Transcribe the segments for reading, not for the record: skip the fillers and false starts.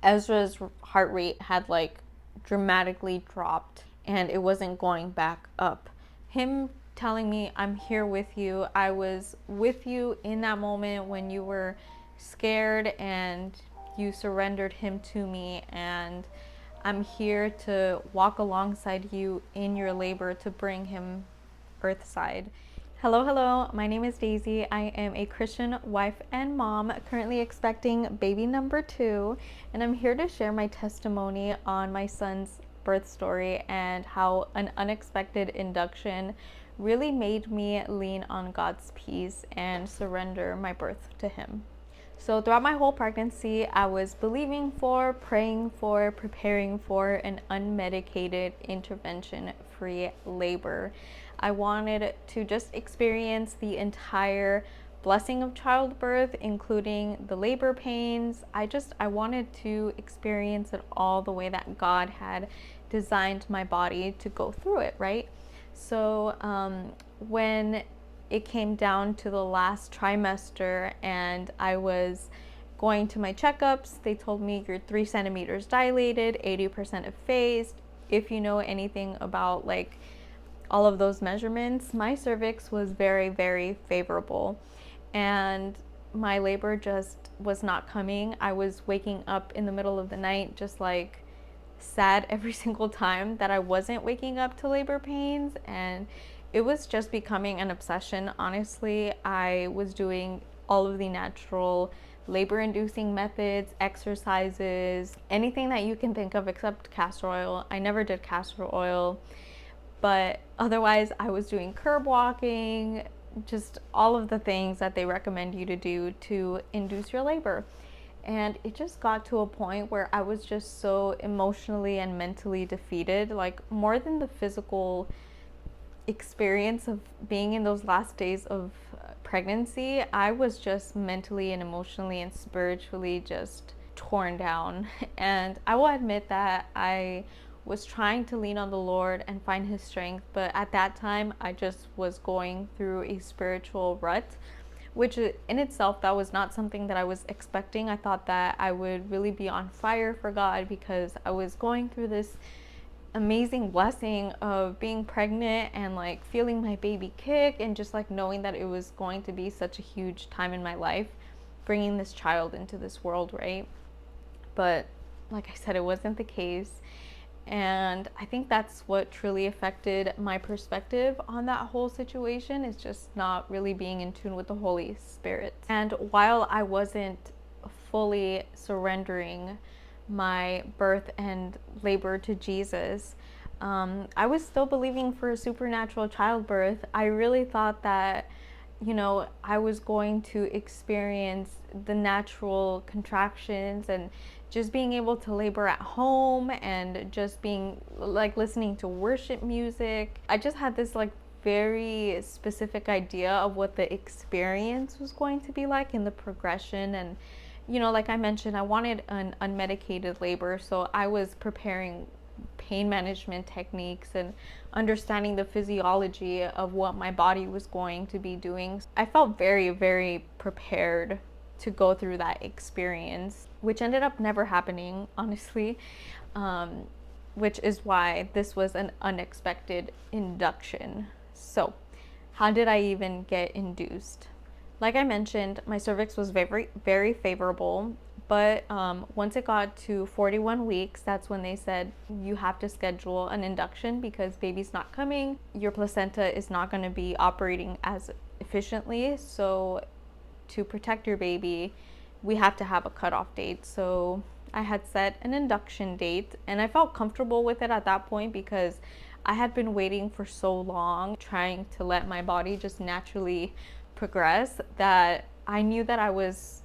Ezra's heart rate had like dramatically dropped and it wasn't going back up. Him telling me, I'm here with you. I was with you in that moment when you were scared and you surrendered him to me, and I'm here to walk alongside you in your labor to bring him earthside. Hello, hello. My name is Daisy. I am a Christian wife and mom, currently expecting baby number 2, and I'm here to share my testimony on my son's birth story and how an unexpected induction really made me lean on God's peace and surrender my birth to Him. So, throughout my whole pregnancy, I was believing for, praying for, preparing for an unmedicated, intervention free labor. I wanted to just experience the entire blessing of childbirth, including the labor pains. I wanted to experience it all the way that God had designed my body to go through it, right? So, when it came down to the last trimester and I was going to my checkups, they told me you're 3 centimeters dilated, 80% effaced. If you know anything about like all of those measurements, my cervix was very, very favorable. And my labor just was not coming. I was waking up in the middle of the night, just like sad every single time that I wasn't waking up to labor pains, and it was just becoming an obsession. Honestly, I was doing all of the natural labor inducing methods, exercises, anything that you can think of except castor oil. I never did castor oil, but otherwise I was doing curb walking, just all of the things that they recommend you to do to induce your labor. And it just got to a point where I was just so emotionally and mentally defeated, like more than the physical experience of being in those last days of pregnancy. I was just mentally and emotionally and spiritually just torn down. And I will admit that I was trying to lean on the Lord and find His strength, but at that time I just was going through a spiritual rut, which in itself, that was not something that I was expecting. I thought that I would really be on fire for God because I was going through this amazing blessing of being pregnant and like feeling my baby kick and just like knowing that it was going to be such a huge time in my life, bringing this child into this world, right? But like I said, it wasn't the case. And I think that's what truly affected my perspective on that whole situation, is just not really being in tune with the Holy Spirit. And while I wasn't fully surrendering my birth and labor to Jesus, I was still believing for a supernatural childbirth. I really thought that, I was going to experience the natural contractions and just being able to labor at home and just being like listening to worship music. I just had this like very specific idea of what the experience was going to be like in the progression. And, like I mentioned, I wanted an unmedicated labor, so I was preparing pain management techniques and understanding the physiology of what my body was going to be doing. I felt very, very prepared to go through that experience, which ended up never happening, honestly, which is why this was an unexpected induction. So, how did I even get induced? Like I mentioned, my cervix was very, very favorable. But once it got to 41 weeks, that's when they said you have to schedule an induction because baby's not coming. Your placenta is not going to be operating as efficiently. So to protect your baby, we have to have a cutoff date. So I had set an induction date and I felt comfortable with it at that point because I had been waiting for so long, trying to let my body just naturally progress, that I knew that I was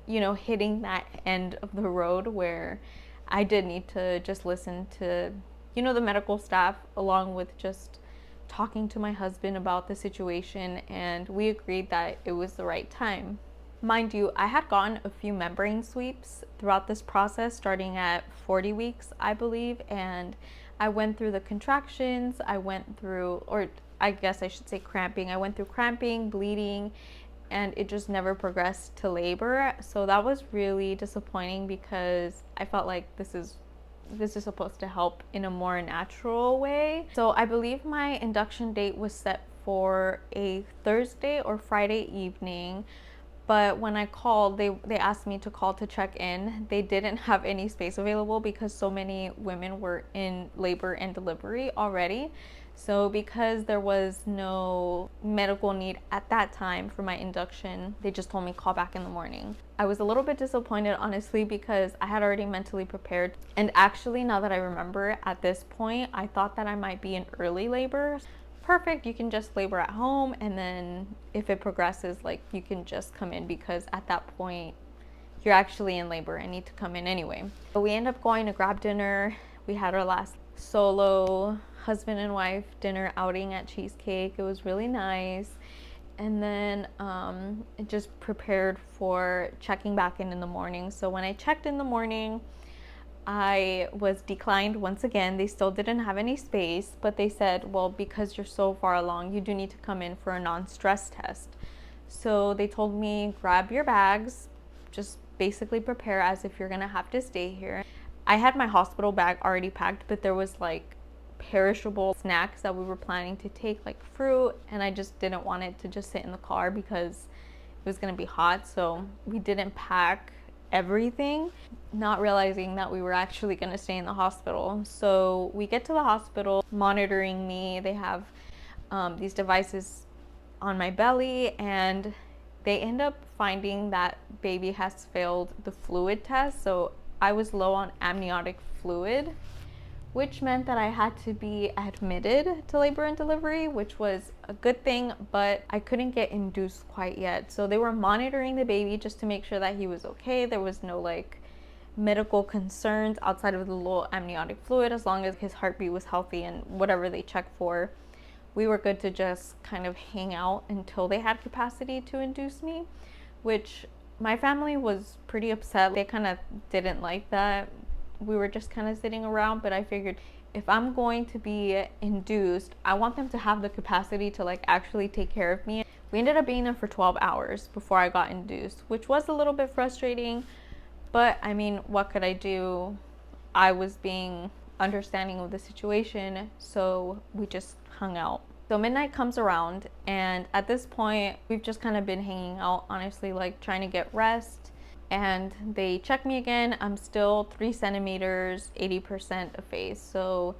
hitting that end of the road where I did need to just listen to, the medical staff, along with just talking to my husband about the situation, and we agreed that it was the right time. Mind you, I had gotten a few membrane sweeps throughout this process, starting at 40 weeks, I believe, and I went through the contractions, or I guess I should say cramping. I went through cramping, bleeding, and it just never progressed to labor. So that was really disappointing because I felt like this is supposed to help in a more natural way. So I believe my induction date was set for a Thursday or Friday evening. But when I called, they asked me to call to check in. They didn't have any space available because so many women were in labor and delivery already. So because there was no medical need at that time for my induction, they just told me call back in the morning. I was a little bit disappointed, honestly, because I had already mentally prepared. And actually, now that I remember, at this point, I thought that I might be in early labor. Perfect, you can just labor at home, and then if it progresses, like, you can just come in, because at that point you're actually in labor and need to come in anyway. But we ended up going to grab dinner. We had our last solo husband and wife dinner outing at Cheesecake. It was really nice. And then just prepared for checking back in the morning. So when I checked in the morning, I was declined once again. They still didn't have any space, but they said, well, because you're so far along, you do need to come in for a non-stress test. So they told me, grab your bags, just basically prepare as if you're gonna have to stay here. I had my hospital bag already packed, but there was like perishable snacks that we were planning to take, like fruit, and I just didn't want it to just sit in the car because it was gonna be hot. So we didn't pack everything, not realizing that we were actually going to stay in the hospital. So we get to the hospital, monitoring me. They have these devices on my belly, and they end up finding that baby has failed the fluid test. So I was low on amniotic fluid, which meant that I had to be admitted to labor and delivery, which was a good thing, but I couldn't get induced quite yet. So they were monitoring the baby just to make sure that he was okay. There was no like medical concerns outside of the low amniotic fluid. As long as his heartbeat was healthy and whatever they checked for, we were good to just kind of hang out until they had capacity to induce me, which my family was pretty upset. They kind of didn't like that. We were just kind of sitting around, but I figured if I'm going to be induced, I want them to have the capacity to like actually take care of me. We ended up being there for 12 hours before I got induced, which was a little bit frustrating, but I mean, what could I do? I was being understanding of the situation, so we just hung out. So midnight comes around, and at this point, we've just kind of been hanging out, honestly, like trying to get rest. And they check me again. I'm still 3 centimeters, 80% effaced. So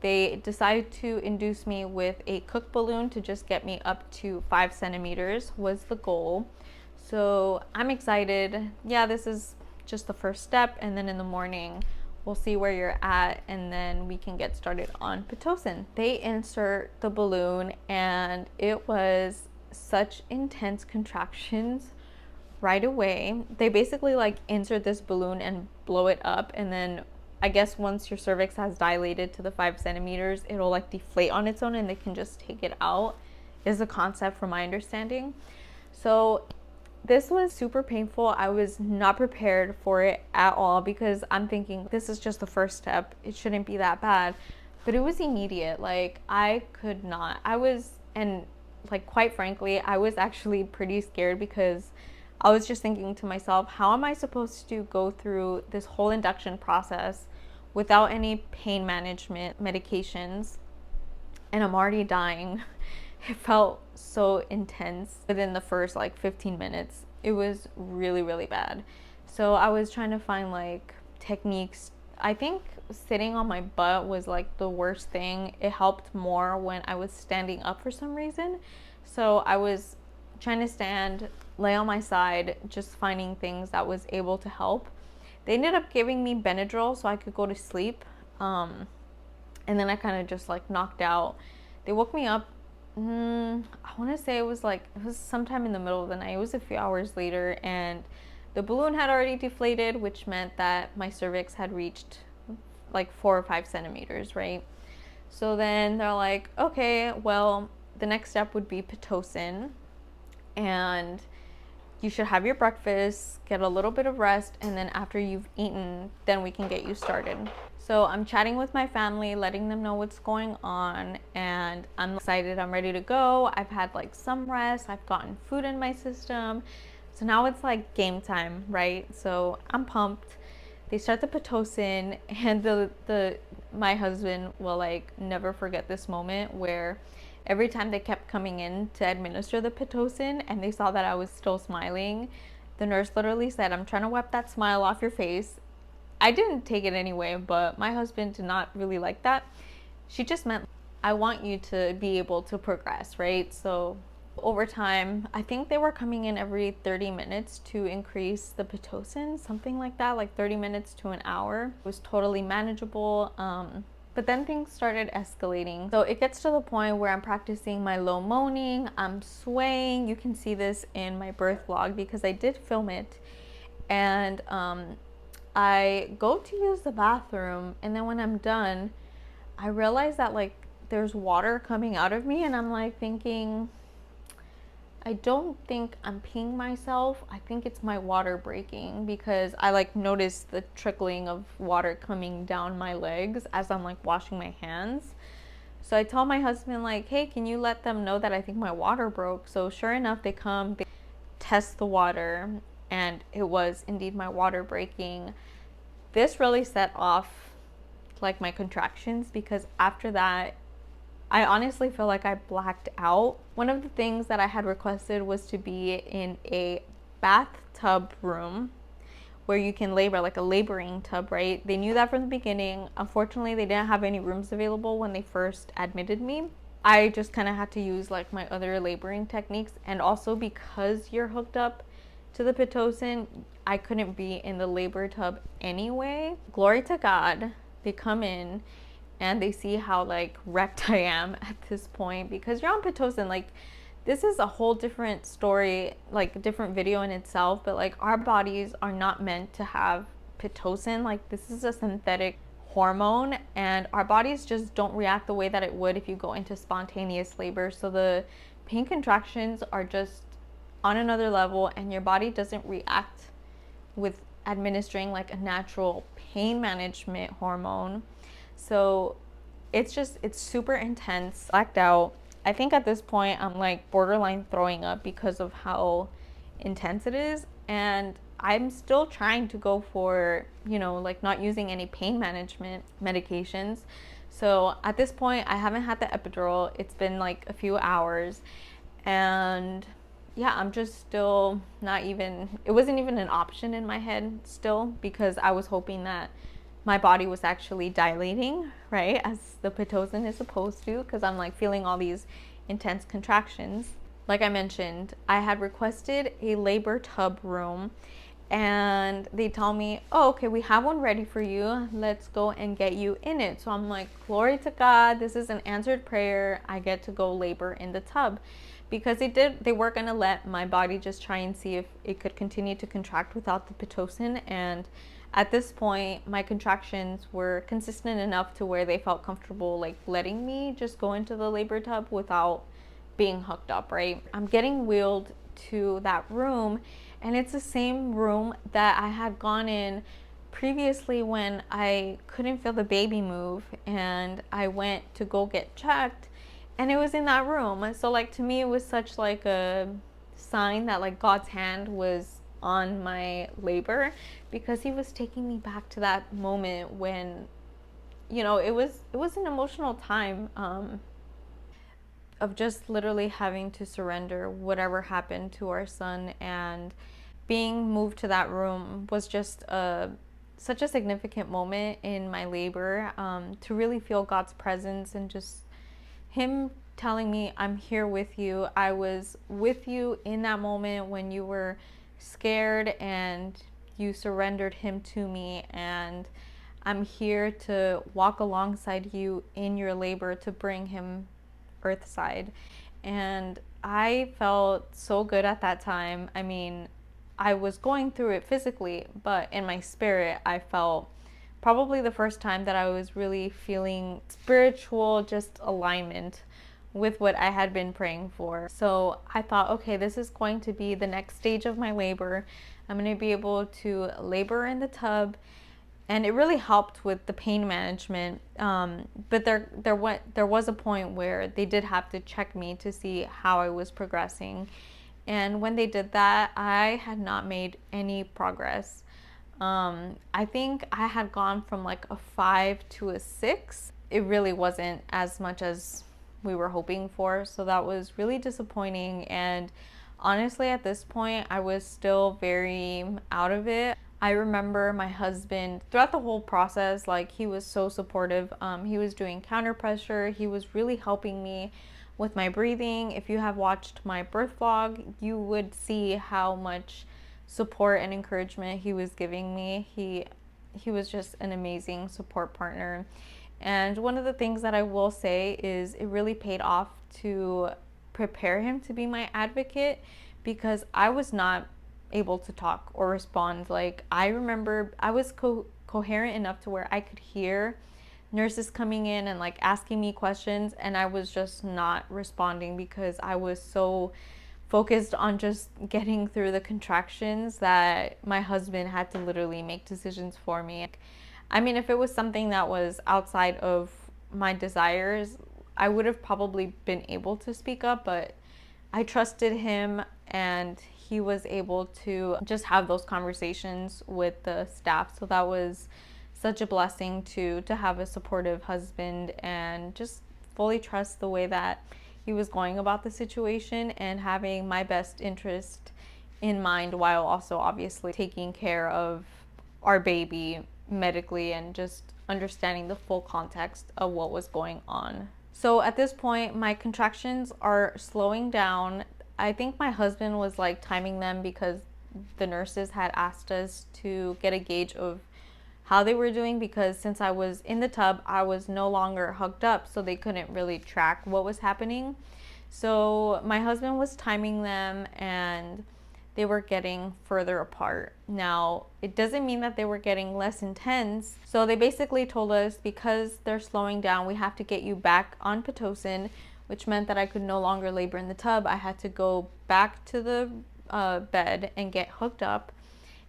they decided to induce me with a cook balloon to just get me up to 5 centimeters was the goal. So I'm excited. Yeah, this is just the first step. And then in the morning, we'll see where you're at, and then we can get started on Pitocin. They insert the balloon, and it was such intense contractions right away. They basically like insert this balloon and blow it up, and then I guess once your cervix has dilated to the 5 centimeters, it'll like deflate on its own and they can just take it out, is the concept from my understanding. So this was super painful. I was not prepared for it at all because I'm thinking this is just the first step. It shouldn't be that bad. But it was immediate. Like I could not. And like quite frankly, I was actually pretty scared because I was just thinking to myself, how am I supposed to go through this whole induction process without any pain management medications? And I'm already dying. It felt so intense within the first like 15 minutes. It was really, really bad. So I was trying to find like techniques. I think sitting on my butt was like the worst thing. It helped more when I was standing up for some reason. So I was trying to stand, lay on my side, just finding things that was able to help. They ended up giving me Benadryl so I could go to sleep. And then I kind of just like knocked out. They woke me up. I want to say it was sometime in the middle of the night. It was a few hours later, and the balloon had already deflated, which meant that my cervix had reached like 4 or 5 centimeters, right? So then they're like, okay, well, the next step would be Pitocin. And you should have your breakfast, get a little bit of rest, and then after you've eaten, then we can get you started. So I'm chatting with my family, letting them know what's going on, and I'm excited. I'm ready to go. I've had like some rest, I've gotten food in my system. So now it's like game time, right? So I'm pumped. They start the Pitocin, and the my husband will like never forget this moment where every time they kept coming in to administer the Pitocin and they saw that I was still smiling, the nurse literally said, "I'm trying to wipe that smile off your face." I didn't take it anyway, but my husband did not really like that. She just meant, I want you to be able to progress, right? So over time, I think they were coming in every 30 minutes to increase the Pitocin, something like that, like 30 minutes to an hour. It was totally manageable. But then things started escalating. So it gets to the point where I'm practicing my low moaning, I'm swaying. You can see this in my birth vlog because I did film it. And I go to use the bathroom, and then when I'm done, I realize that like there's water coming out of me, and I'm like thinking, I don't think I'm peeing myself. I think it's my water breaking, because I like noticed the trickling of water coming down my legs as I'm like washing my hands. So I tell my husband like, hey, can you let them know that I think my water broke? So sure enough, they come, they test the water, and it was indeed my water breaking. This really set off like my contractions, because after that, I honestly feel like I blacked out. One of the things that I had requested was to be in a bathtub room where you can labor, like a laboring tub, right? They knew that from the beginning. Unfortunately, they didn't have any rooms available when they first admitted me. I just kind of had to use like my other laboring techniques. And also because you're hooked up to the Pitocin, I couldn't be in the labor tub anyway. Glory to God, they come in and they see how like wrecked I am at this point, because you're on Pitocin. Like, this is a whole different story, like a different video in itself, but like our bodies are not meant to have Pitocin. Like, this is a synthetic hormone, and our bodies just don't react the way that it would if you go into spontaneous labor. So the pain contractions are just on another level, and your body doesn't react with administering like a natural pain management hormone. So it's super intense. Blacked out. I think at this point I'm like borderline throwing up because of how intense it is, and I'm still trying to go for, you know, like not using any pain management medications. So at this point I haven't had the epidural. It's been like a few hours, and yeah, I'm just still not even, it wasn't even an option in my head still, because I was hoping that my body was actually dilating, right, as the Pitocin is supposed to, because I'm like feeling all these intense contractions. Like I mentioned, I had requested a labor tub room, and they tell me, oh, okay, we have one ready for you. Let's go and get you in it. So I'm like, glory to God, this is an answered prayer. I get to go labor in the tub, because they were going to let my body just try and see if it could continue to contract without the Pitocin. And at this point, my contractions were consistent enough to where they felt comfortable like letting me just go into the labor tub without being hooked up, right? I'm getting wheeled to that room, and it's the same room that I had gone in previously when I couldn't feel the baby move, and I went to go get checked, and it was in that room. So like, to me, it was such like a sign that like God's hand was on my labor, because he was taking me back to that moment when, you know, it was an emotional time of just literally having to surrender whatever happened to our son. And being moved to that room was just such a significant moment in my labor, to really feel God's presence, and just him telling me, I'm here with you. I was with you in that moment when you were scared and you surrendered him to me, and I'm here to walk alongside you in your labor to bring him earthside. And I felt so good at that time. I mean, I was going through it physically, but in my spirit, I felt probably the first time that I was really feeling spiritual just alignment with what I had been praying for. So I thought, okay, this is going to be the next stage of my labor. I'm going to be able to labor in the tub, and it really helped with the pain management. But there was a point where they did have to check me to see how I was progressing. And when they did that, I had not made any progress. I think I had gone from like a 5 to a 6. It really wasn't as much as we were hoping for. So that was really disappointing. And honestly, at this point, I was still very out of it. I remember my husband throughout the whole process, like he was so supportive. He was doing counter pressure. He was really helping me with my breathing. If you have watched my birth vlog, you would see how much support and encouragement he was giving me. He was just an amazing support partner. And one of the things that I will say is it really paid off to prepare him to be my advocate, because I was not able to talk or respond. Like, I remember I was coherent enough to where I could hear nurses coming in and like asking me questions, and I was just not responding because I was so focused on just getting through the contractions that my husband had to literally make decisions for me. I mean, if it was something that was outside of my desires, I would have probably been able to speak up, but I trusted him, and he was able to just have those conversations with the staff. So that was such a blessing to have a supportive husband and just fully trust the way that he was going about the situation and having my best interest in mind, while also obviously taking care of our baby medically and just understanding the full context of what was going on. So at this point, my contractions are slowing down. I think my husband was like timing them because the nurses had asked us to get a gauge of how they were doing, because since I was in the tub, I was no longer hooked up, so they couldn't really track what was happening. So my husband was timing them, and they were getting further apart. Now, it doesn't mean that they were getting less intense. So they basically told us, because they're slowing down, we have to get you back on Pitocin, which meant that I could no longer labor in the tub. I had to go back to the bed and get hooked up.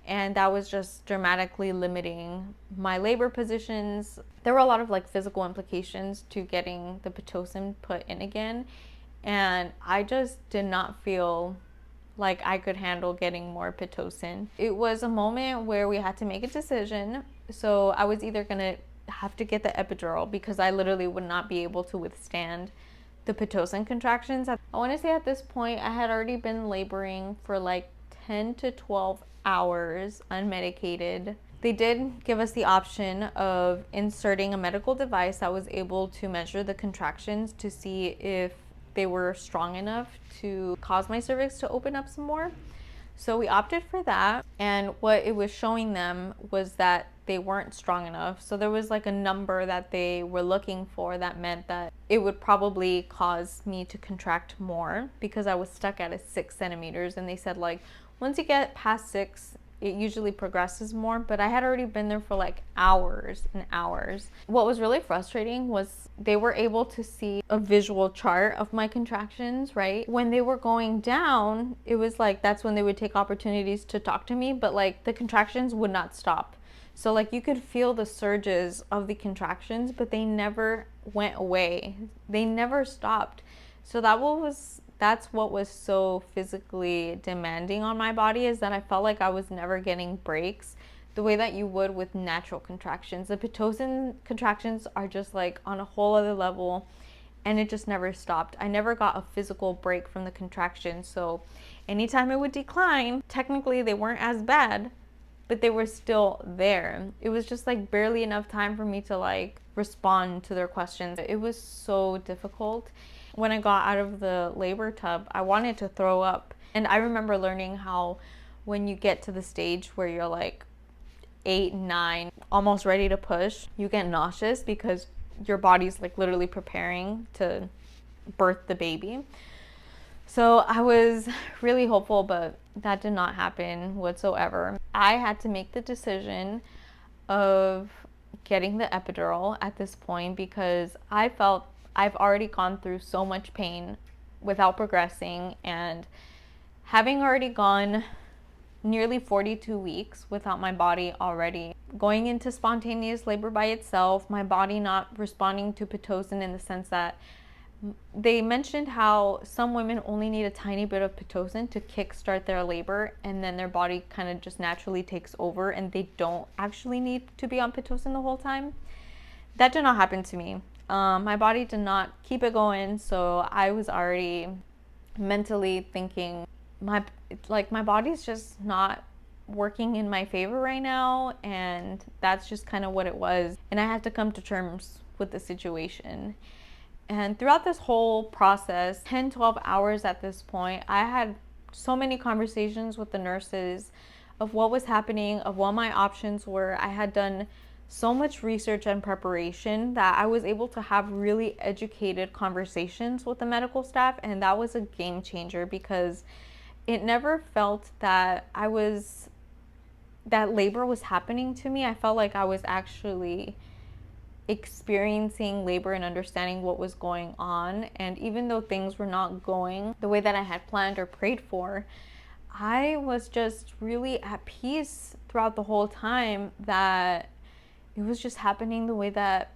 And that was just dramatically limiting my labor positions. There were a lot of like physical implications to getting the Pitocin put in again. And I just did not feel like I could handle getting more Pitocin. It was a moment where we had to make a decision. So I was either gonna have to get the epidural, because I literally would not be able to withstand the Pitocin contractions. I want to say at this point, I had already been laboring for like 10 to 12 hours unmedicated. They did give us the option of inserting a medical device that was able to measure the contractions to see if they were strong enough to cause my cervix to open up some more. So we opted for that, and what it was showing them was that they weren't strong enough. So there was like a number that they were looking for that meant that it would probably cause me to contract more, because I was stuck at a 6 centimeters, and they said like once you get past 6, it usually progresses more. But I had already been there for like hours and hours. What was really frustrating was they were able to see a visual chart of my contractions, right? When they were going down, it was like that's when they would take opportunities to talk to me, but like the contractions would not stop. So like you could feel the surges of the contractions, but they never went away. They never stopped. So that's what was so physically demanding on my body, is that I felt like I was never getting breaks the way that you would with natural contractions. The Pitocin contractions are just like on a whole other level, and it just never stopped. I never got a physical break from the contractions. So anytime it would decline, technically they weren't as bad, but they were still there. It was just like barely enough time for me to like respond to their questions. It was so difficult. When I got out of the labor tub, I wanted to throw up. And I remember learning how when you get to the stage where you're like 8, 9, almost ready to push, you get nauseous because your body's like literally preparing to birth the baby. So I was really hopeful, but that did not happen whatsoever. I had to make the decision of getting the epidural at this point, because I felt I've already gone through so much pain without progressing, and having already gone nearly 42 weeks without my body already going into spontaneous labor by itself, my body not responding to Pitocin in the sense that they mentioned how some women only need a tiny bit of Pitocin to kickstart their labor, and then their body kind of just naturally takes over and they don't actually need to be on Pitocin the whole time. That did not happen to me. My body did not keep it going, so I was already mentally thinking my body's just not working in my favor right now, and that's just kind of what it was. And I had to come to terms with the situation. And throughout this whole process, 10-12 hours at this point, I had so many conversations with the nurses of what was happening, of what my options were. I had done so much research and preparation that I was able to have really educated conversations with the medical staff, and that was a game changer because it never felt that labor was happening to me. I felt like I was actually experiencing labor and understanding what was going on. And even though things were not going the way that I had planned or prayed for, I was just really at peace throughout the whole time that it was just happening the way that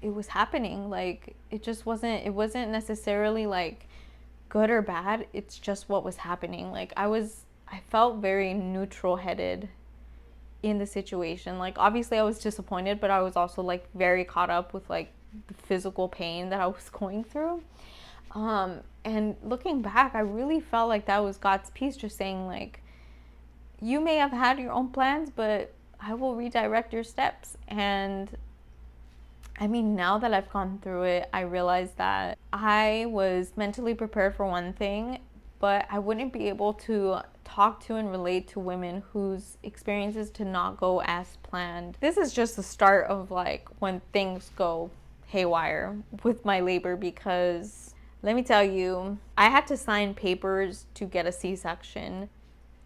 it was happening. Like it wasn't necessarily like good or bad. It's just what was happening. Like I felt very neutral headed in the situation. Like obviously I was disappointed, but I was also like very caught up with like the physical pain that I was going through. And looking back, I really felt like that was God's peace, just saying like, you may have had your own plans, but I will redirect your steps. And I mean, now that I've gone through it, I realize that I was mentally prepared for one thing, but I wouldn't be able to talk to and relate to women whose experiences did not go as planned. This is just the start of like when things go haywire with my labor, because let me tell you, I had to sign papers to get a C-section.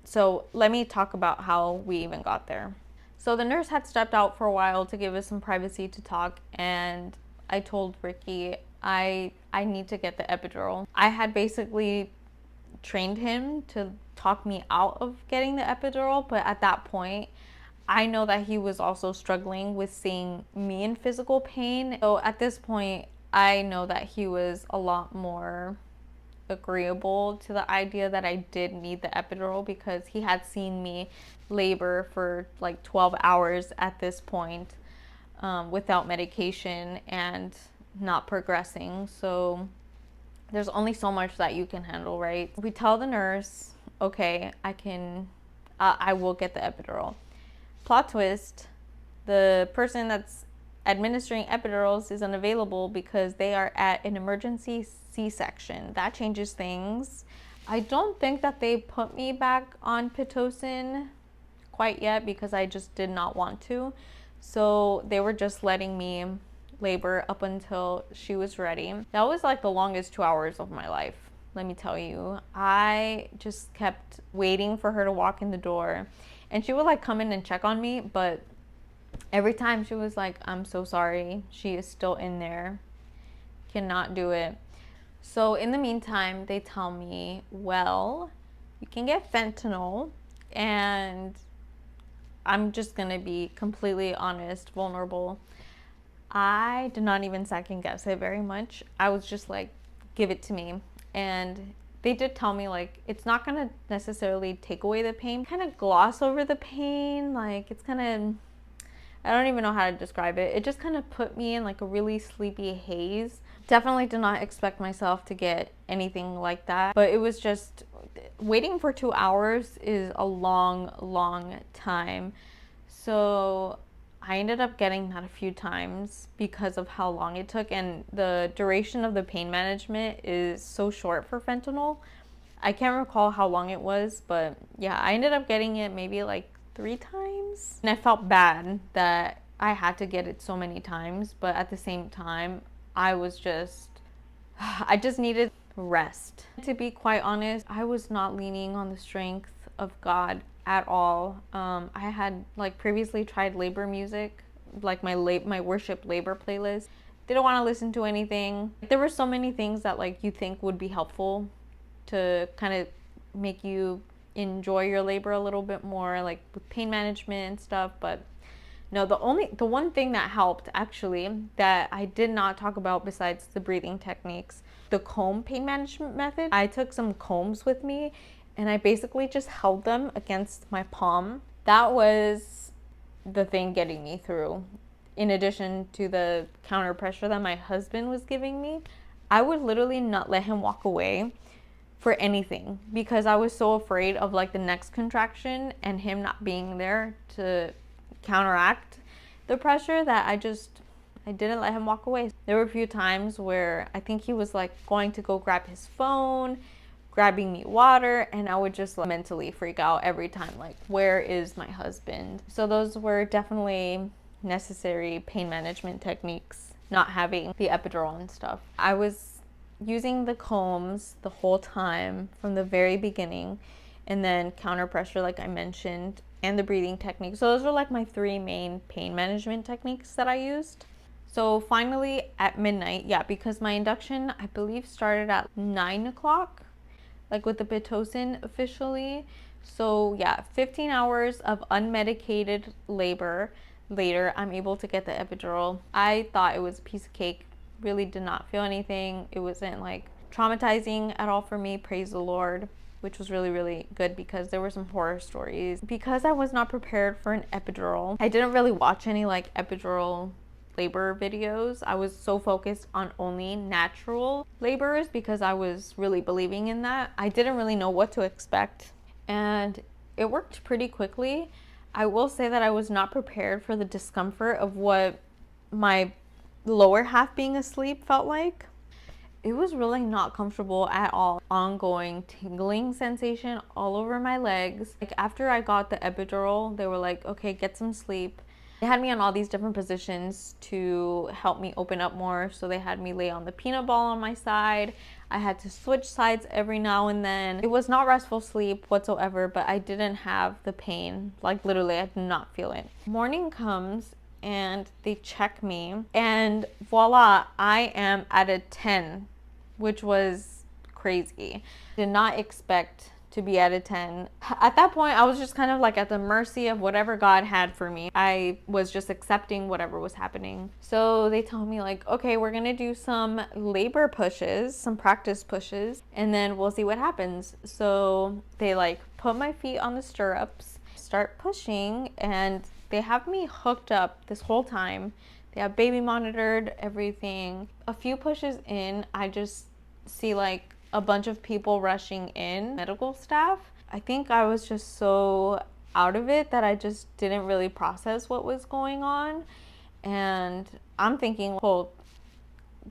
So let me talk about how we even got there. So the nurse had stepped out for a while to give us some privacy to talk, and I told Ricky, I need to get the epidural. I had basically trained him to talk me out of getting the epidural, but at that point, I know that he was also struggling with seeing me in physical pain. So at this point, I know that he was a lot more agreeable to the idea that I did need the epidural, because he had seen me labor for like 12 hours at this point without medication and not progressing. So there's only so much that you can handle, right? We tell the nurse, okay, I will get the epidural. Plot twist, the person that's administering epidurals is unavailable because they are at an emergency C-section. That changes things. I don't think that they put me back on Pitocin quite yet because I just did not want to. So they were just letting me labor up until she was ready. That was like the longest 2 hours of my life, let me tell you. I just kept waiting for her to walk in the door, and she would like come in and check on me, but every time she was like, I'm so sorry, she is still in there, cannot do it. So in the meantime, they tell me, well, you can get fentanyl. And I'm just gonna be completely honest, vulnerable. I did not even second guess it very much. I was just like, give it to me. And they did tell me like, it's not gonna necessarily take away the pain, kind of gloss over the pain. Like it's kind of, I don't even know how to describe it. It just kind of put me in like a really sleepy haze. Definitely did not expect myself to get anything like that, but it was just, waiting for 2 hours is a long time. So I ended up getting that a few times because of how long it took, and the duration of the pain management is so short for fentanyl. I can't recall how long it was, but yeah, I ended up getting it maybe like 3 times. And I felt bad that I had to get it so many times, but at the same time, I just needed rest. To be quite honest, I was not leaning on the strength of God at all. I had like previously tried labor music, like my worship labor playlist. didn't want to listen to anything. There were so many things that like you think would be helpful to kind of make you enjoy your labor a little bit more, like with pain management and stuff, but no, the one thing that helped actually that I did not talk about besides the breathing techniques, the comb pain management method. I took some combs with me and I basically just held them against my palm. That was the thing getting me through. In addition to the counter pressure that my husband was giving me, I would literally not let him walk away for anything because I was so afraid of like the next contraction and him not being there to counteract the pressure that I didn't let him walk away. There were a few times where I think he was like going to go grab his phone, grabbing me water, and I would just like, mentally freak out every time, like, where is my husband? So those were definitely necessary pain management techniques, not having the epidural and stuff. I was using the combs the whole time from the very beginning, and then counter pressure like I mentioned, and the breathing techniques. So those are like my three main pain management techniques that I used. So finally at midnight, yeah, because my induction I believe started at 9 o'clock, like with the Pitocin officially. So yeah, 15 hours of unmedicated labor later, I'm able to get the epidural. I thought it was a piece of cake, really did not feel anything. It wasn't like traumatizing at all for me, praise the Lord, which was really, really good because there were some horror stories. Because I was not prepared for an epidural, I didn't really watch any like epidural labor videos. I was so focused on only natural labors because I was really believing in that. I didn't really know what to expect, and it worked pretty quickly. I will say that I was not prepared for the discomfort of what my lower half being asleep felt like. It was really not comfortable at all. Ongoing tingling sensation all over my legs. Like after I got the epidural, they were like, okay, get some sleep. They had me on all these different positions to help me open up more. So they had me lay on the peanut ball on my side. I had to switch sides every now and then. It was not restful sleep whatsoever, but I didn't have the pain. Like literally, I did not feel it. Morning comes and they check me and voila, I am at a 10, which was crazy. Did not expect to be at a 10. At that point, I was just kind of like at the mercy of whatever God had for me. I was just accepting whatever was happening. So they told me like, okay, we're gonna do some labor pushes, some practice pushes, and then we'll see what happens. So they like put my feet on the stirrups, start pushing, and they have me hooked up this whole time. They have baby monitored, everything. A few pushes in, I just see like a bunch of people rushing in, medical staff. I think I was just so out of it that I just didn't really process what was going on. And I'm thinking, well,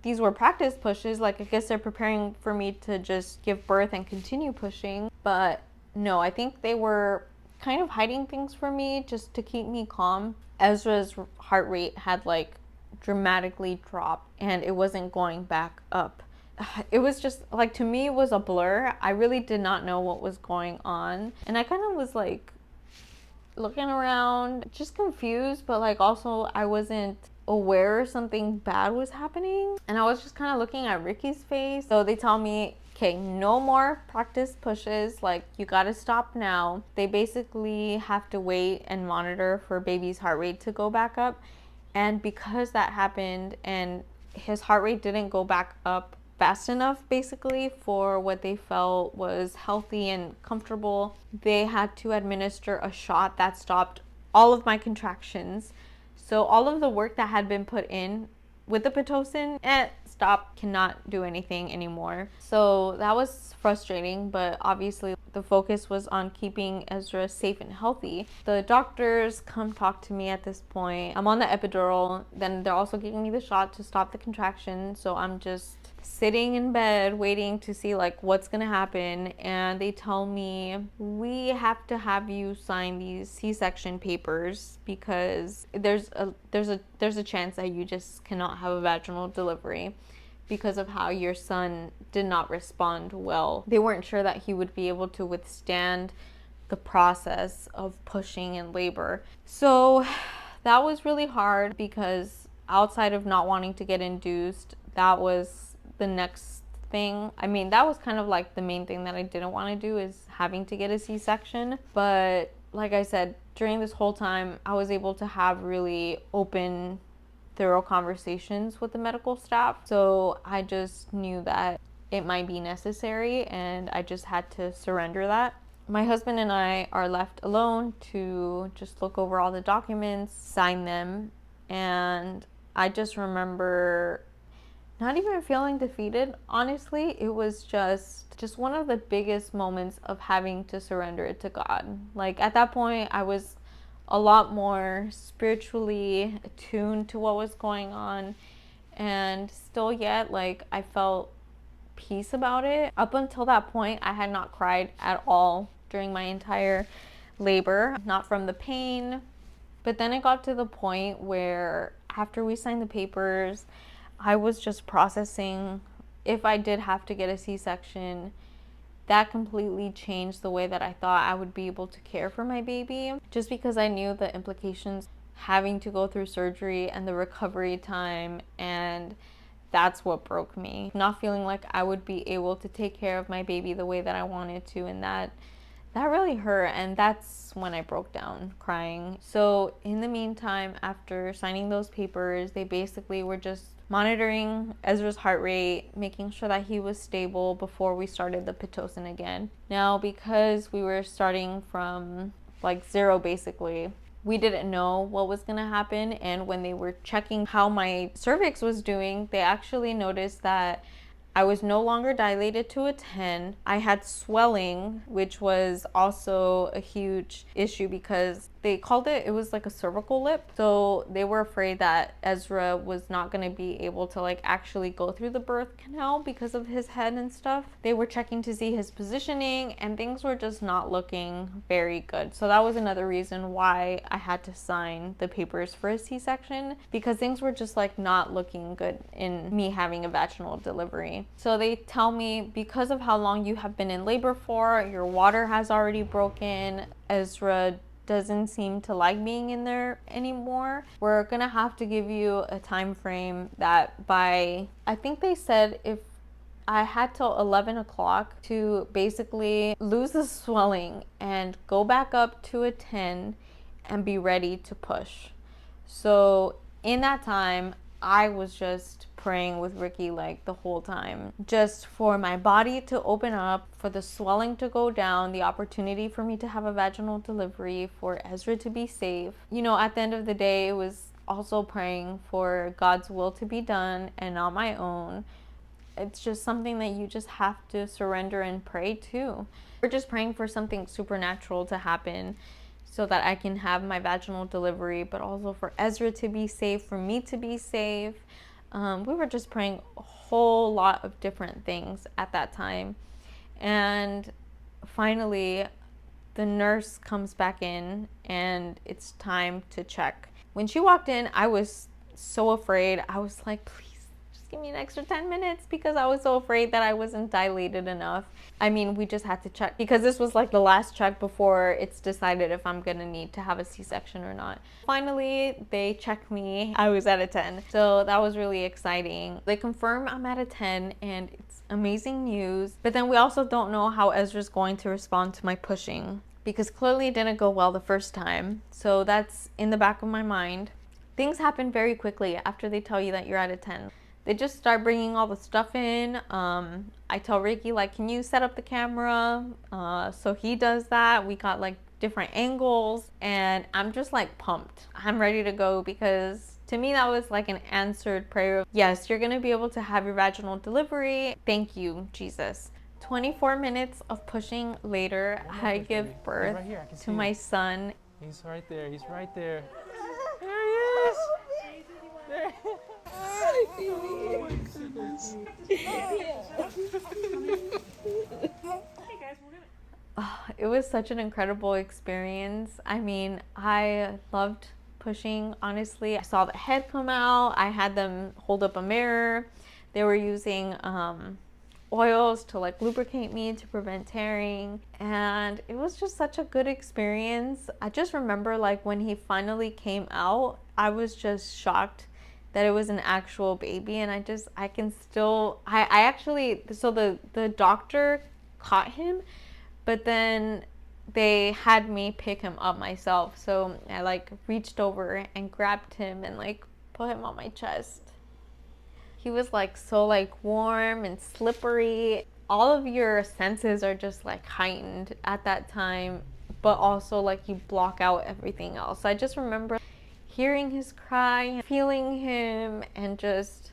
these were practice pushes. Like, I guess they're preparing for me to just give birth and continue pushing. But no, I think they were kind of hiding things from me just to keep me calm. Ezra's heart rate had like dramatically dropped and it wasn't going back up. It was just like, to me, it was a blur. I really did not know what was going on. And I kind of was like looking around, just confused, but like also I wasn't aware something bad was happening. And I was just kind of looking at Ricky's face. So they tell me, okay, no more practice pushes, like you gotta stop now. They basically have to wait and monitor for baby's heart rate to go back up. And because that happened and his heart rate didn't go back up fast enough basically for what they felt was healthy and comfortable, they had to administer a shot that stopped all of my contractions. So all of the work that had been put in with the Pitocin, stop, cannot do anything anymore. So that was frustrating, but obviously the focus was on keeping Ezra safe and healthy. The doctors come talk to me at this point. I'm on the epidural, then they're also giving me the shot to stop the contraction. So I'm just sitting in bed waiting to see like what's gonna happen, and they tell me, we have to have you sign these C-section papers because there's a chance that you just cannot have a vaginal delivery because of how your son did not respond well. They weren't sure that he would be able to withstand the process of pushing and labor. So that was really hard because outside of not wanting to get induced, that was the next thing. I mean, that was kind of like the main thing that I didn't want to do, is having to get a C-section. But like I said, during this whole time, I was able to have really open, thorough conversations with the medical staff. So I just knew that it might be necessary, and I just had to surrender that. My husband and I are left alone to just look over all the documents, sign them, and I just remember not even feeling defeated. Honestly, it was just one of the biggest moments of having to surrender it to God. Like at that point, I was a lot more spiritually attuned to what was going on, and still yet, like, I felt peace about it. Up until that point, I had not cried at all during my entire labor, not from the pain. But then it got to the point where after we signed the papers, I was just processing if I did have to get a C-section. That completely changed the way that I thought I would be able to care for my baby, just because I knew the implications having to go through surgery and the recovery time, and that's what broke me. Not feeling like I would be able to take care of my baby the way that I wanted to, and that really hurt, and that's when I broke down crying. So in the meantime, after signing those papers, they basically were just monitoring Ezra's heart rate, making sure that he was stable before we started the Pitocin again. Now, because we were starting from like zero basically, we didn't know what was going to happen, and when they were checking how my cervix was doing, they actually noticed that I was no longer dilated to a 10. I had swelling, which was also a huge issue because they called it was like a cervical lip. So they were afraid that Ezra was not going to be able to like actually go through the birth canal because of his head and stuff. They were checking to see his positioning, and things were just not looking very good. So that was another reason why I had to sign the papers for a C-section, because things were just like not looking good in me having a vaginal delivery. So they tell me, because of how long you have been in labor for, your water has already broken. Ezra doesn't seem to like being in there anymore. We're gonna have to give you a time frame that by, I think they said, if I had till 11 o'clock to basically lose the swelling and go back up to a 10 and be ready to push. So in that time, I was just praying with Ricky like the whole time, just for my body to open up, for the swelling to go down, the opportunity for me to have a vaginal delivery, for Ezra to be safe. You know, at the end of the day, it was also praying for God's will to be done and not my own. It's just something that you just have to surrender and pray to. We're just praying for something supernatural to happen so that I can have my vaginal delivery, but also for Ezra to be safe, for me to be safe. We were just praying a whole lot of different things at that time. And finally, the nurse comes back in and it's time to check. When she walked in, I was so afraid. I was like, please, just give me an extra 10 minutes, because I was so afraid that I wasn't dilated enough. I mean, we just had to check because this was like the last check before it's decided if I'm gonna need to have a C-section or not. Finally, they checked me. I was at a 10. So that was really exciting. They confirm I'm at a 10, and it's amazing news. But then we also don't know how Ezra's going to respond to my pushing, because clearly it didn't go well the first time. So that's in the back of my mind. Things happen very quickly after they tell you that you're at a 10. They just start bringing all the stuff in. I tell Ricky, like, can you set up the camera? So he does that. We got like different angles, and I'm just like pumped. I'm ready to go, because to me that was like an answered prayer. Yes, you're gonna be able to have your vaginal delivery. Thank you, Jesus. 24 minutes of pushing later, I give birth to my son. He's right there. He's right there. There he is. There. It was such an incredible experience. I mean, I loved pushing, honestly. I saw the head come out. I had them hold up a mirror. They were using oils to like lubricate me to prevent tearing, and it was just such a good experience. I just remember like when he finally came out, I was just shocked that it was an actual baby. And I can still, I actually, so the doctor caught him, but then they had me pick him up myself. So I like reached over and grabbed him and like put him on my chest. He was like so like warm and slippery. All of your senses are just like heightened at that time, but also like you block out everything else. I just remember hearing his cry, feeling him, and just,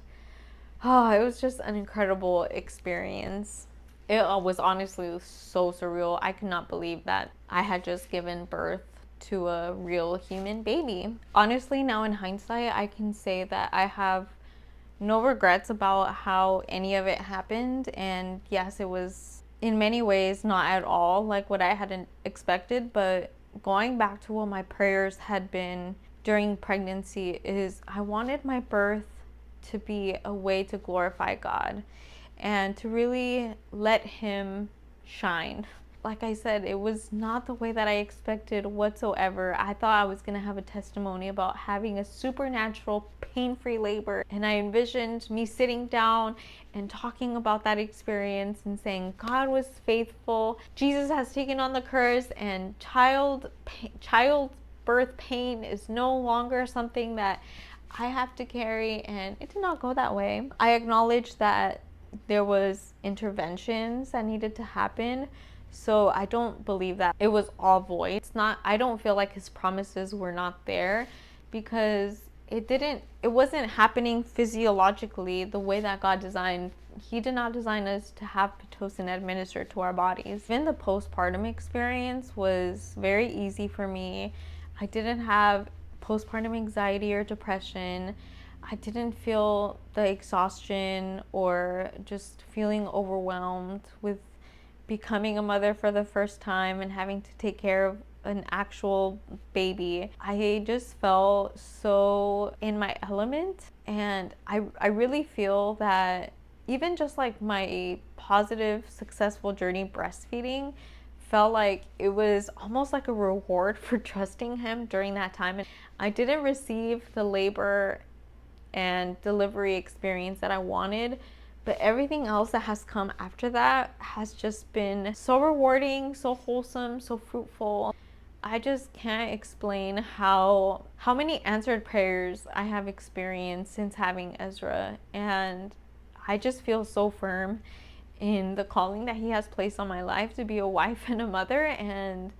oh, it was just an incredible experience. It was honestly so surreal. I could not believe that I had just given birth to a real human baby. Honestly, now in hindsight, I can say that I have no regrets about how any of it happened. And yes, it was in many ways not at all like what I hadn't expected, but going back to what my prayers had been during pregnancy is I wanted my birth to be a way to glorify God and to really let him shine. Like I said, it was not the way that I expected whatsoever. I thought I was going to have a testimony about having a supernatural pain-free labor, and I envisioned me sitting down and talking about that experience and saying God was faithful, Jesus has taken on the curse, and childbirth pain is no longer something that I have to carry. And it did not go that way. I acknowledge that there was interventions that needed to happen, so I don't believe that it was all void. It's not, I don't feel like his promises were not there, because it wasn't happening physiologically the way that God designed. He did not design us to have Pitocin administered to our bodies. Even the postpartum experience was very easy for me. I didn't have postpartum anxiety or depression. I didn't feel the exhaustion or just feeling overwhelmed with becoming a mother for the first time and having to take care of an actual baby. I just felt so in my element, and I really feel that even just like my positive, successful journey breastfeeding felt like it was almost like a reward for trusting him during that time. And I didn't receive the labor and delivery experience that I wanted, but everything else that has come after that has just been so rewarding, so wholesome, so fruitful. I just can't explain how many answered prayers I have experienced since having Ezra, and I just feel so firm in the calling that he has placed on my life to be a wife and a mother. And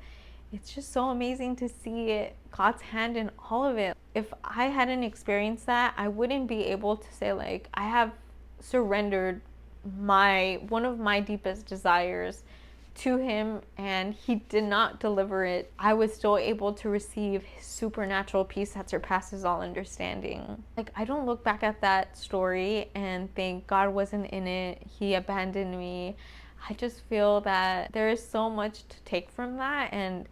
it's just so amazing to see God's hand in all of it. If I hadn't experienced that, I wouldn't be able to say like I have surrendered one of my deepest desires to him, and he did not deliver it. I was still able to receive his supernatural peace that surpasses all understanding. Like, I don't look back at that story and think God wasn't in it, he abandoned me. I just feel that there is so much to take from that. And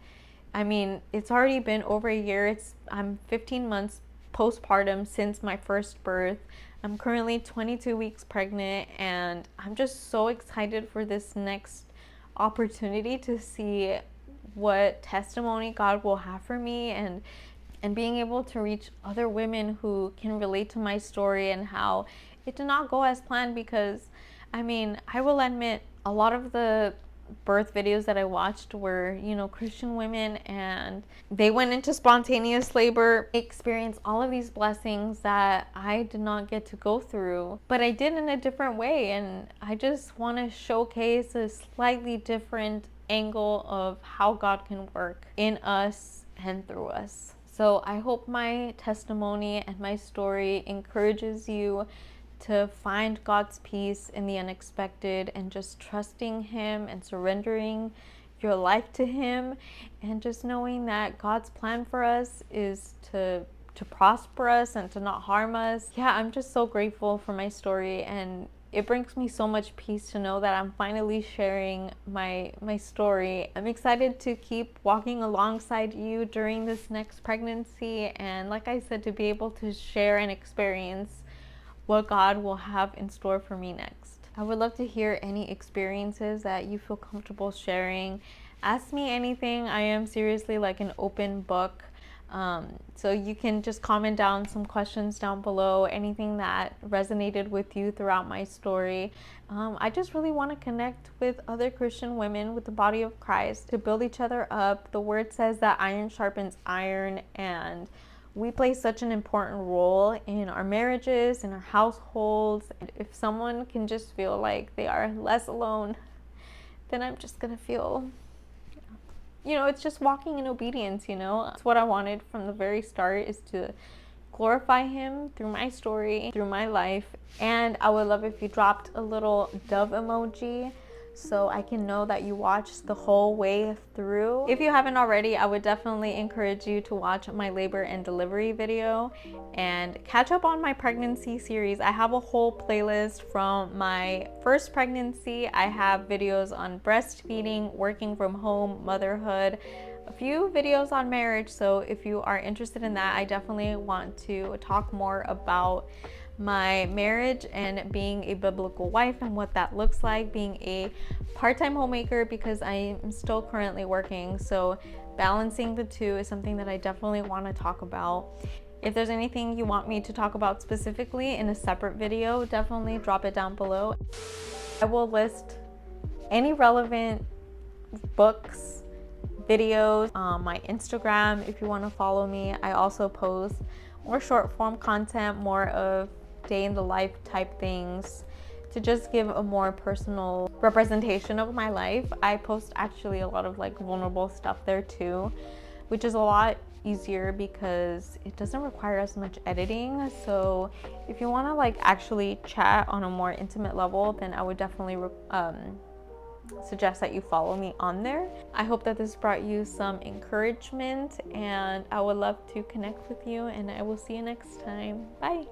I mean, it's already been over a year. I'm 15 months postpartum since my first birth. I'm currently 22 weeks pregnant, and I'm just so excited for this next opportunity to see what testimony God will have for me, and being able to reach other women who can relate to my story and how it did not go as planned. Because I mean, I will admit, a lot of the birth videos that I watched were, Christian women, and they went into spontaneous labor, experienced all of these blessings that I did not get to go through, but I did in a different way. And I just want to showcase a slightly different angle of how God can work in us and through us. So I hope my testimony and my story encourages you to find God's peace in the unexpected, and just trusting him and surrendering your life to him, and just knowing that God's plan for us is to prosper us and to not harm us. Yeah, I'm just so grateful for my story, and it brings me so much peace to know that I'm finally sharing my story. I'm excited to keep walking alongside you during this next pregnancy, and like I said, to be able to share and experience what God will have in store for me next. I would love to hear any experiences that you feel comfortable sharing. Ask me anything. I am seriously like an open book. So you can just comment down some questions down below, anything that resonated with you throughout my story. I just really want to connect with other Christian women with the body of Christ to build each other up. The word says that iron sharpens iron, and we play such an important role in our marriages, in our households. And if someone can just feel like they are less alone, then I'm just gonna feel, it's just walking in obedience. It's what I wanted from the very start, is to glorify him through my story, through my life. And I would love if you dropped a little dove emoji so I can know that you watched the whole way through. If you haven't already, I would definitely encourage you to watch my labor and delivery video and catch up on my pregnancy series. I have a whole playlist from my first pregnancy. I have videos on breastfeeding, working from home, motherhood, a few videos on marriage. So if you are interested in that, I definitely want to talk more about my marriage and being a biblical wife and what that looks like, being a part-time homemaker, because I am still currently working. So balancing the two is something that I definitely want to talk about. If there's anything you want me to talk about specifically in a separate video, definitely drop it down below. I will list any relevant books, videos on my Instagram if you want to follow me. I also post more short form content, more of day in the life type things, to just give a more personal representation of my life. I post actually a lot of like vulnerable stuff there too, which is a lot easier because it doesn't require as much editing. So if you want to like actually chat on a more intimate level, then I would definitely suggest that you follow me on there. I hope that this brought you some encouragement, and I would love to connect with you, and I will see you next time. Bye.